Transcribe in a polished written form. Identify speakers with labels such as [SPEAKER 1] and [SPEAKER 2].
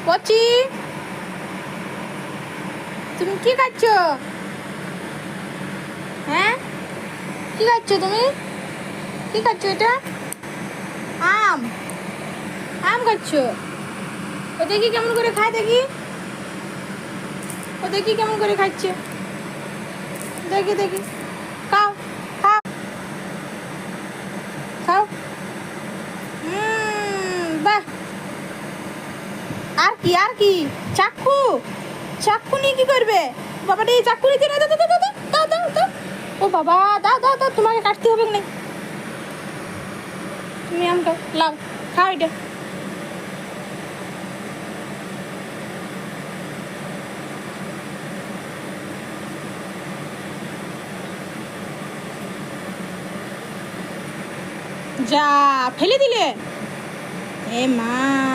[SPEAKER 1] কচি, তুমি কি খাচ্ছ? হ্যাঁ, কি খাচ্ছ তুমি? কি খাচ্ছ এটা? আম, আম খাচ্ছ? ও দেখি কেমন করে খায়, দেখি ও দেখি কেমন করে খাচ্ছে, দেখি দেখি। খাও, খাও, খাও। বাহ। আর কি, আর কি? চাক্ষু, চাক্ষু নিয়ে কি করবে? বাবাটা এই চাক্ষু নিতে না, দাও দাও দাও দাও দাও দাও। ও বাবা, দাও দাও দাও, তোমাকে কাটতে হবে না। তুমি আম খাও, লাও, খাও এটা। যা, ফেলে দিলে? এ মা।